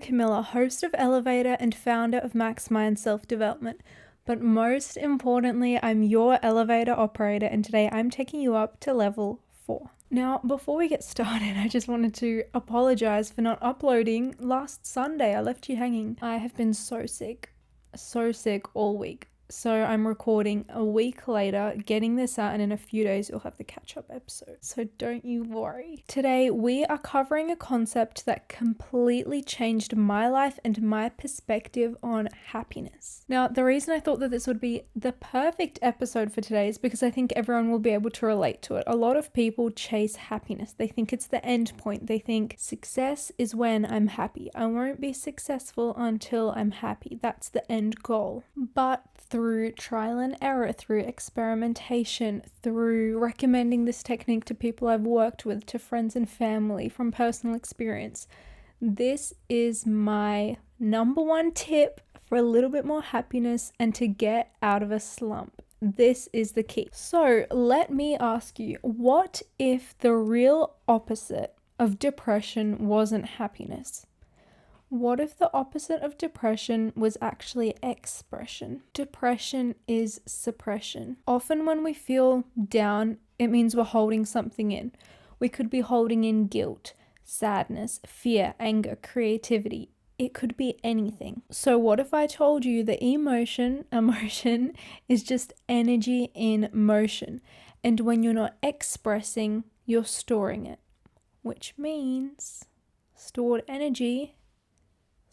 Camilla, host of Elevator and founder of Max Mind Self-Development. But most importantly, I'm your elevator operator, and today I'm taking you up to level 4. Now, before we get started, I just wanted to apologize for not uploading last Sunday. I left you hanging. I have been so sick all week. So I'm recording a week later, getting this out, and in a few days you'll have the catch-up episode. So don't you worry. Today we are covering a concept that completely changed my life and my perspective on happiness. Now, the reason I thought that this would be the perfect episode for today is because I think everyone will be able to relate to it. A lot of people chase happiness. They think it's the end point. They think success is when I'm happy. I won't be successful until I'm happy. That's the end goal. But through trial and error, through experimentation, through recommending this technique to people I've worked with, to friends and family, from personal experience, this is my number one tip for a little bit more happiness and to get out of a slump. This is the key. So let me ask you, what if the real opposite of depression wasn't happiness? What if the opposite of depression was actually expression? Depression is suppression. Often when we feel down, it means we're holding something in. We could be holding in guilt, sadness, fear, anger, creativity. It could be anything. So what if I told you that emotion is just energy in motion. And when you're not expressing, you're storing it. Which means stored energy,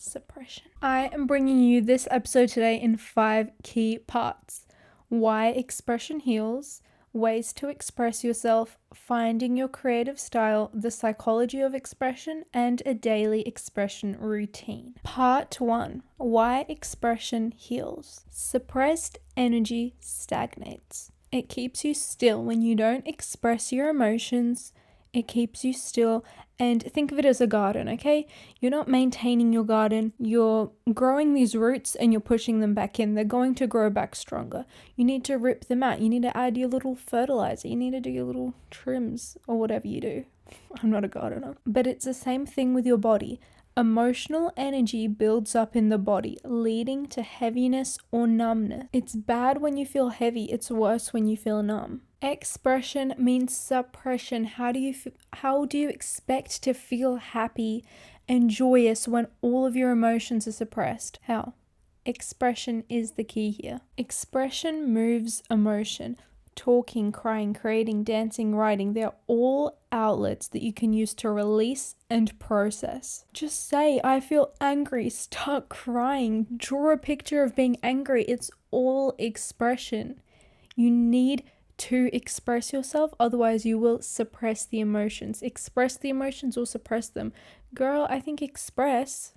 suppression. I am bringing you this episode today in 5 key parts. Why expression heals, ways to express yourself, finding your creative style, the psychology of expression, and a daily expression routine. Part 1. Why expression heals. Suppressed energy stagnates. It keeps you still. When you don't express your emotions, it keeps you still. And think of it as a garden, okay? You're not maintaining your garden. You're growing these roots and you're pushing them back in. They're going to grow back stronger. You need to rip them out. You need to add your little fertilizer. You need to do your little trims or whatever you do. I'm not a gardener. But it's the same thing with your body. Emotional energy builds up in the body, leading to heaviness or numbness. It's bad when you feel heavy. It's worse when you feel numb. Expression means suppression. How do you expect to feel happy and joyous when all of your emotions are suppressed? How? Expression is the key here. Expression moves emotion. Talking, crying, creating, dancing, writing, they're all outlets that you can use to release and process. Just say, I feel angry, start crying, draw a picture of being angry. It's all expression. You need to express yourself, otherwise you will suppress the emotions. Express the emotions or suppress them. Girl, I think express.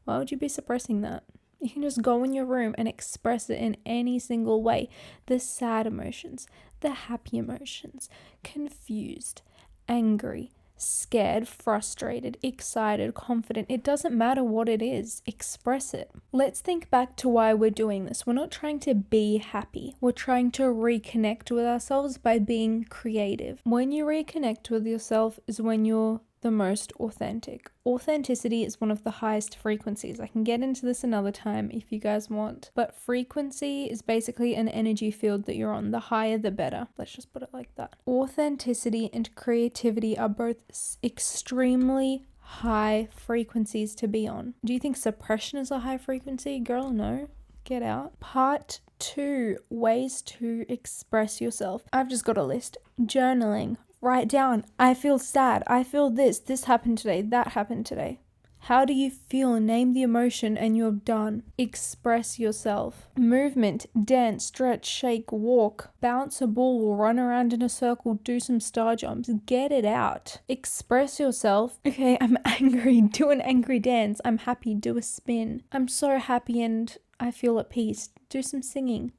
Why would you be suppressing that? You can just go in your room and express it in any single way. The sad emotions, the happy emotions, confused, angry, scared, frustrated, excited, confident. It doesn't matter what it is. Express it. Let's think back to why we're doing this. We're not trying to be happy. We're trying to reconnect with ourselves by being creative. When you reconnect with yourself is when you're the most authentic. Authenticity is one of the highest frequencies. I can get into this another time if you guys want. But frequency is basically an energy field that you're on. The higher, the better. Let's just put it like that. Authenticity and creativity are both extremely high frequencies to be on. Do you think suppression is a high frequency? Girl, no. Get out. Part 2, ways to express yourself. I've just got a list. Journaling. Write down, I feel sad, I feel this happened today, that happened today. How do you feel? Name the emotion and you're done. Express yourself. Movement, dance, stretch, shake, walk, bounce a ball, run around in a circle, do some star jumps. Get it out. Express yourself. Okay, I'm angry, do an angry dance. I'm happy, do a spin. I'm so happy and I feel at peace. Do some singing.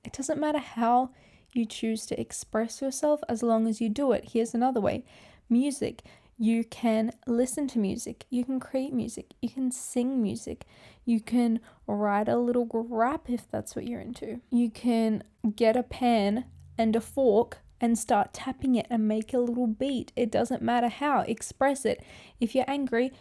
It doesn't matter how you choose to express yourself as long as you do it. Here's another way. Music. You can listen to music. You can create music. You can sing music. You can write a little rap if that's what you're into. You can get a pen and a fork and start tapping it and make a little beat. It doesn't matter how. Express it. If you're angry,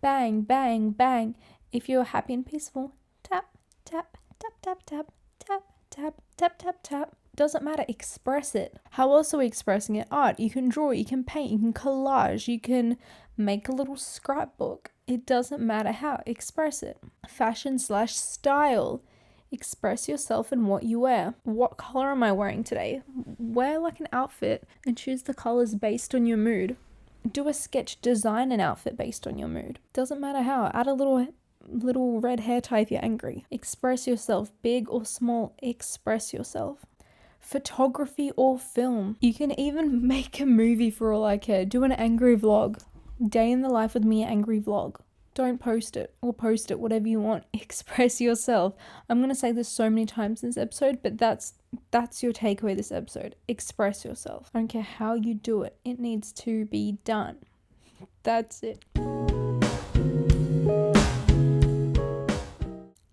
bang, bang, bang. If you're happy and peaceful, tap, tap, tap, tap, tap, tap, tap, tap, tap, tap. Doesn't matter, express it. How else are we expressing it? Art, you can draw, you can paint, you can collage, you can make a little scrapbook. It doesn't matter how, express it. Fashion/style. Express yourself in what you wear. What color am I wearing today? Wear like an outfit and choose the colors based on your mood. Do a sketch, design an outfit based on your mood. Doesn't matter how, add a little red hair tie if you're angry. Express yourself, big or small, express yourself. Photography or film. You can even make a movie for all I care. Do an angry vlog. Day in the life with me, angry vlog. Don't post it, or post it, whatever you want. Express yourself. I'm going to say this so many times in this episode, but that's your takeaway this episode. Express yourself. I don't care how you do it. It needs to be done. That's it.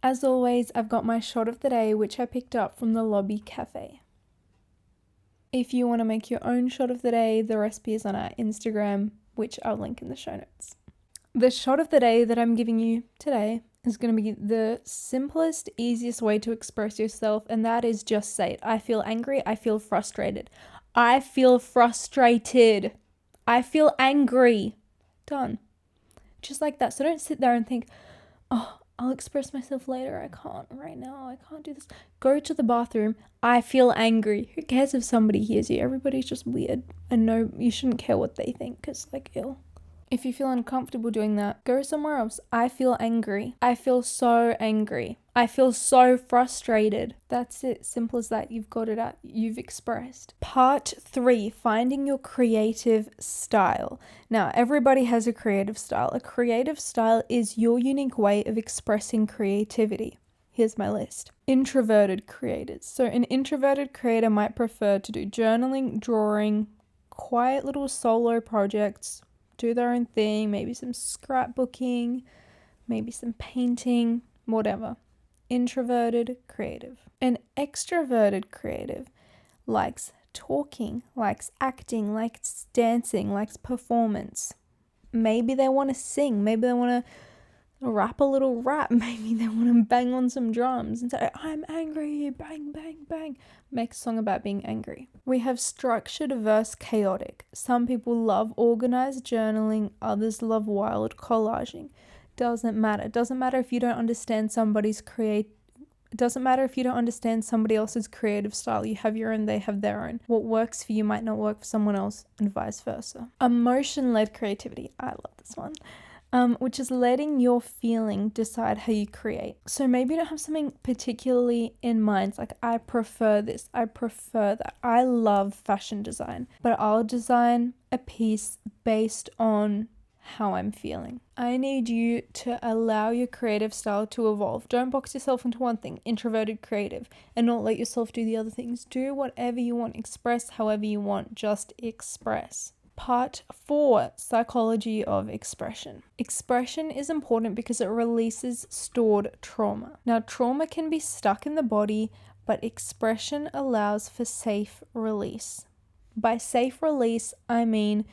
As always, I've got my shot of the day, which I picked up from the Lobby Cafe. If you want to make your own shot of the day, the recipe is on our Instagram, which I'll link in the show notes. The shot of the day that I'm giving you today is going to be the simplest, easiest way to express yourself, and that is just say it. I feel angry. I feel frustrated. I feel frustrated. I feel angry. Done. Just like that. So don't sit there and think, oh, I'll express myself later. I can't right now. I can't do this. Go to the bathroom. I feel angry. Who cares if somebody hears you? Everybody's just weird. And no, you shouldn't care what they think because, like, ew. If you feel uncomfortable doing that, go somewhere else. I feel angry. I feel so angry. I feel so frustrated. That's it. Simple as that. You've got it out. You've expressed. Part 3, finding your creative style. Now, everybody has a creative style. A creative style is your unique way of expressing creativity. Here's my list. Introverted creators. So an introverted creator might prefer to do journaling, drawing, quiet little solo projects, do their own thing, maybe some scrapbooking, maybe some painting, whatever. Introverted creative. An extroverted creative likes talking, likes acting, likes dancing, likes performance. Maybe they want to sing, maybe they want to rap a little rap, maybe they want to bang on some drums and say, I'm angry, bang, bang, bang. Make a song about being angry. We have structured versus chaotic. Some people love organized journaling, others love wild collaging. Doesn't matter. Doesn't matter if you don't understand somebody else's creative style. You have your own, they have their own. What works for you might not work for someone else, and vice versa. Emotion-led creativity. I love this one. Which is letting your feeling decide how you create. So maybe you don't have something particularly in mind. It's like, I prefer this, I prefer that. I love fashion design, but I'll design a piece based on how I'm feeling. I need you to allow your creative style to evolve. Don't box yourself into one thing, introverted creative, and not let yourself do the other things. Do whatever you want, express however you want, just express. Part 4, psychology of expression. Expression is important because it releases stored trauma. Now, trauma can be stuck in the body, but expression allows for safe release. By safe release, I mean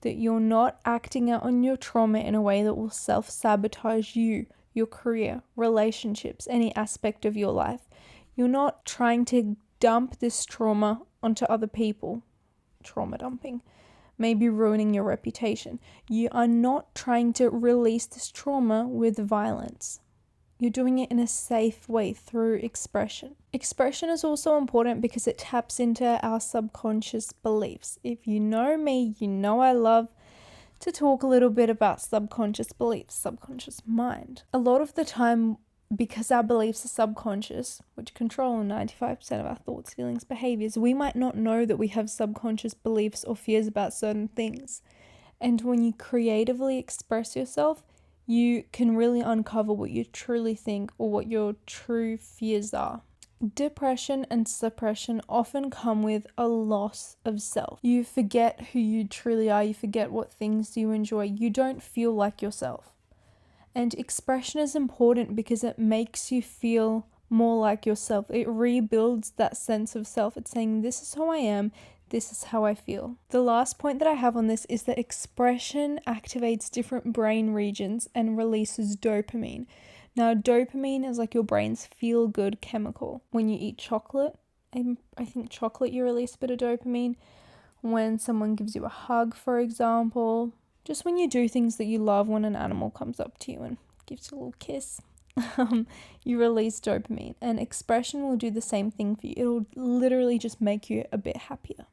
that you're not acting out on your trauma in a way that will self-sabotage you, your career, relationships, any aspect of your life. You're not trying to dump this trauma onto other people. Trauma dumping. Maybe ruining your reputation. You are not trying to release this trauma with violence. You're doing it in a safe way through expression. Expression is also important because it taps into our subconscious beliefs. If you know me, you know I love to talk a little bit about subconscious beliefs, subconscious mind. A lot of the time, because our beliefs are subconscious, which control 95% of our thoughts, feelings, behaviors, we might not know that we have subconscious beliefs or fears about certain things. And when you creatively express yourself, you can really uncover what you truly think or what your true fears are. Depression and suppression often come with a loss of self. You forget who you truly are. You forget what things you enjoy. You don't feel like yourself. And expression is important because it makes you feel more like yourself. It rebuilds that sense of self. It's saying, this is who I am. this is how I feel. The last point that I have on this is that expression activates different brain regions and releases dopamine. Now, dopamine is like your brain's feel-good chemical. When you eat chocolate, I think chocolate, you release a bit of dopamine. When someone gives you a hug, for example, just when you do things that you love, when an animal comes up to you and gives you a little kiss, you release dopamine, and expression will do the same thing for you. It'll literally just make you a bit happier.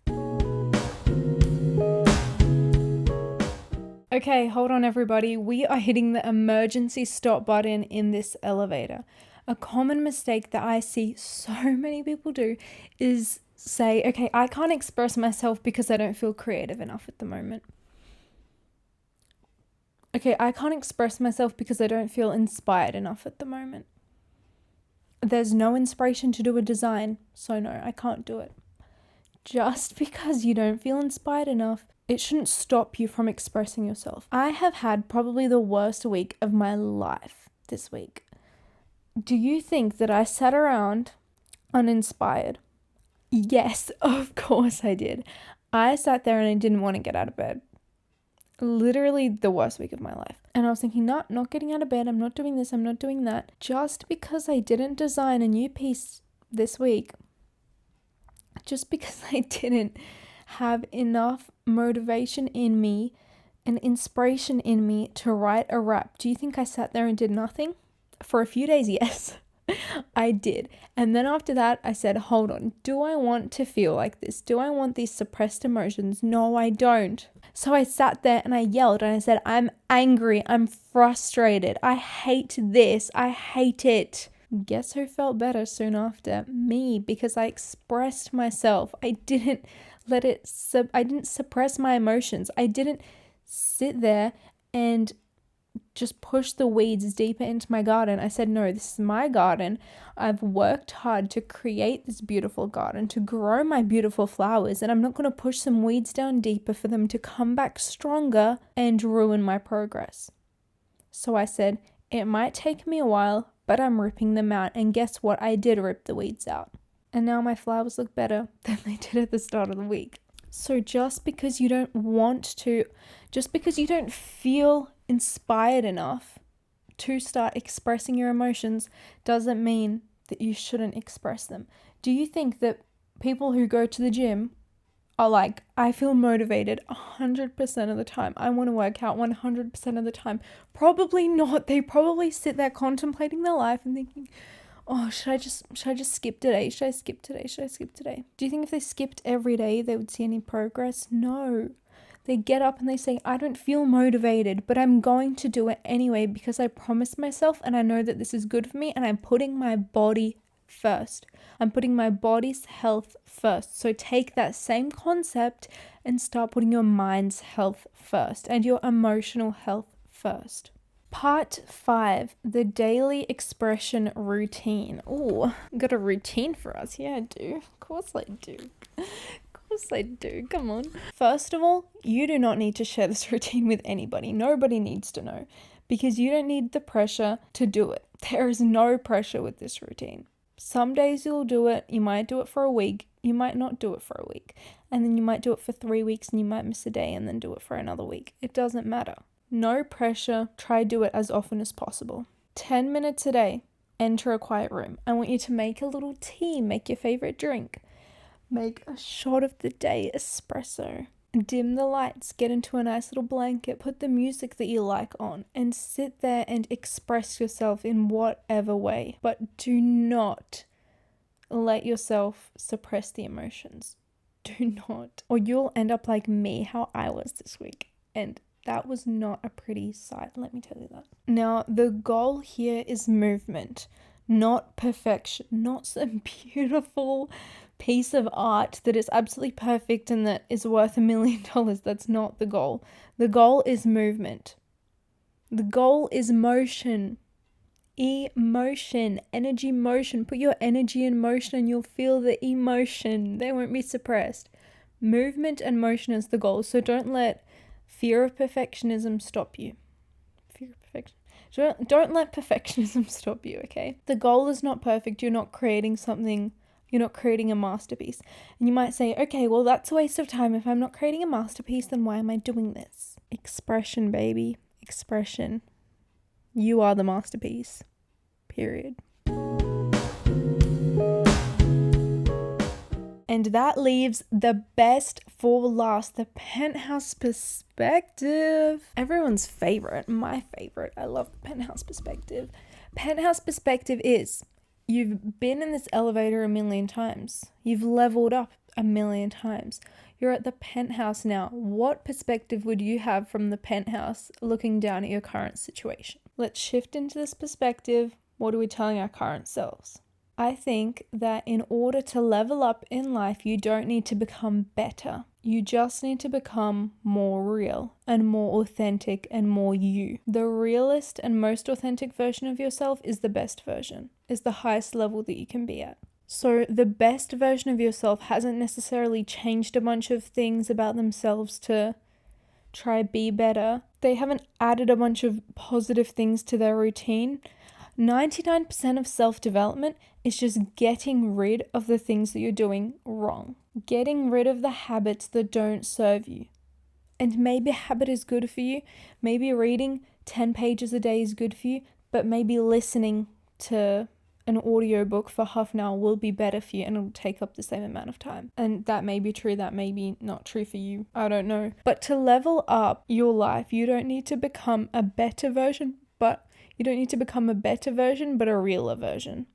Okay, hold on everybody. We are hitting the emergency stop button in this elevator. A common mistake that I see so many people do is say, okay, I can't express myself because I don't feel creative enough at the moment. Okay, I can't express myself because I don't feel inspired enough at the moment. There's no inspiration to do a design, so no, I can't do it. Just because you don't feel inspired enough, it shouldn't stop you from expressing yourself. I have had probably the worst week of my life this week. Do you think that I sat around uninspired? Yes, of course I did. I sat there and I didn't want to get out of bed. Literally the worst week of my life. And I was thinking, no, not getting out of bed. I'm not doing this. I'm not doing that. Just because I didn't design a new piece this week, just because I didn't have enough motivation in me and inspiration in me to write a rap, do you think I sat there and did nothing? For a few days, yes, I did. And then after that, I said, hold on, do I want to feel like this? Do I want these suppressed emotions? No, I don't. So I sat there and I yelled and I said, I'm angry, I'm frustrated, I hate this, I hate it. Guess who felt better soon after? Me, because I expressed myself. I didn't suppress my emotions. I didn't sit there and just push the weeds deeper into my garden. I said, no, this is my garden. I've worked hard to create this beautiful garden, to grow my beautiful flowers, and I'm not going to push some weeds down deeper for them to come back stronger and ruin my progress. So I said, it might take me a while, but I'm ripping them out. And guess what? I did rip the weeds out. And now my flowers look better than they did at the start of the week. So just because you don't feel inspired enough to start expressing your emotions doesn't mean that you shouldn't express them. Do you think that people who go to the gym are like, I feel motivated 100% of the time, I want to work out 100% of the time? Probably not. They probably sit there contemplating their life and thinking, oh, should I just skip today? Should I skip today? Do you think if they skipped every day, they would see any progress? No. They get up and they say, I don't feel motivated, but I'm going to do it anyway because I promised myself and I know that this is good for me and I'm putting my body first. I'm putting my body's health first. So take that same concept and start putting your mind's health first and your emotional health first. Part 5, the daily expression routine. Oh, got a routine for us? Yeah, I do. Of course I do. I do. Come on. First of all, you do not need to share this routine with anybody. Nobody needs to know because you don't need the pressure to do it. There is no pressure with this routine. Some days you'll do it. You might do it for a week. You might not do it for a week. And then you might do it for 3 weeks and you might miss a day and then do it for another week. It doesn't matter. No pressure. Try do it as often as possible. 10 minutes a day. Enter a quiet room. I want you to make a little tea. Make your favorite drink. Make a shot of the day espresso. Dim the lights, get into a nice little blanket, put the music that you like on, and sit there and express yourself in whatever way. But do not let yourself suppress the emotions. Do not. Or you'll end up like me, how I was this week. And that was not a pretty sight, let me tell you that. Now, the goal here is movement, not perfection, not some beautiful piece of art that is absolutely perfect and that is worth $1 million. That's not the goal. The goal is movement. The goal is motion. Emotion, energy, motion. Put your energy in motion and you'll feel the emotion. They won't be suppressed. Movement and motion is the goal. So don't let fear of perfectionism stop you. Don't let perfectionism stop you, okay? The goal is not perfect. You're not creating something You're not creating a masterpiece. And you might say, okay, well, that's a waste of time. If I'm not creating a masterpiece, then why am I doing this? Expression, baby. Expression. You are the masterpiece. Period. And that leaves the best for last, the penthouse perspective. Everyone's favorite, my favorite. I love the penthouse perspective. Penthouse perspective is, you've been in this elevator a million times. You've leveled up a million times. You're at the penthouse now. What perspective would you have from the penthouse looking down at your current situation? Let's shift into this perspective. What are we telling our current selves? I think that in order to level up in life, you don't need to become better. You just need to become more real and more authentic and more you. The realest and most authentic version of yourself is the best version, is the highest level that you can be at. So the best version of yourself hasn't necessarily changed a bunch of things about themselves to try be better. They haven't added a bunch of positive things to their routine. 99% of self-development is just getting rid of the things that you're doing wrong. Getting rid of the habits that don't serve you. And maybe a habit is good for you. Maybe reading 10 pages a day is good for you. But maybe listening to an audiobook for half an hour will be better for you and it'll take up the same amount of time. And that may be true, that may be not true for you. I don't know. But to level up your life, you don't need to become a better version, but you don't need to become a better version, but a realer version.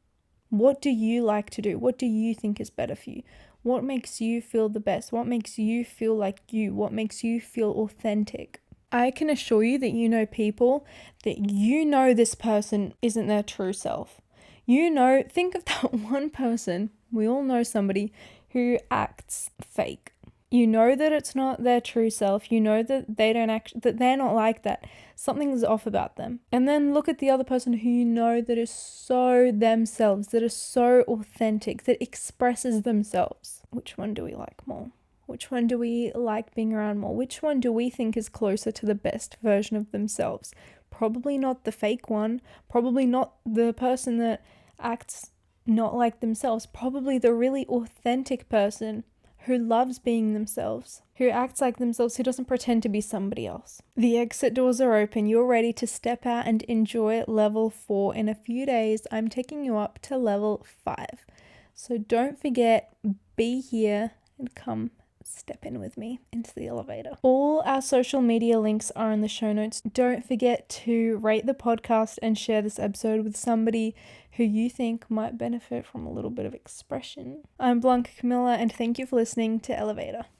What do you like to do? What do you think is better for you? What makes you feel the best? What makes you feel like you? What makes you feel authentic? I can assure you that you know people that you know this person isn't their true self. You know, think of that one person, we all know somebody who acts fake. You know that it's not their true self. You know that they don't act, that they're not like that. Something's off about them. And then look at the other person who you know that is so themselves, that is so authentic, that expresses themselves. Which one do we like more? Which one do we like being around more? Which one do we think is closer to the best version of themselves? Probably not the fake one. Probably not the person that acts not like themselves. Probably the really authentic person who loves being themselves, who acts like themselves, who doesn't pretend to be somebody else. The exit doors are open. You're ready to step out and enjoy level 4. In a few days, I'm taking you up to level 5. So don't forget, be here and come step in with me into the elevator. All our social media links are in the show notes. Don't forget to rate the podcast and share this episode with somebody who you think might benefit from a little bit of expression. I'm Blanca Camilla and thank you for listening to Elevator.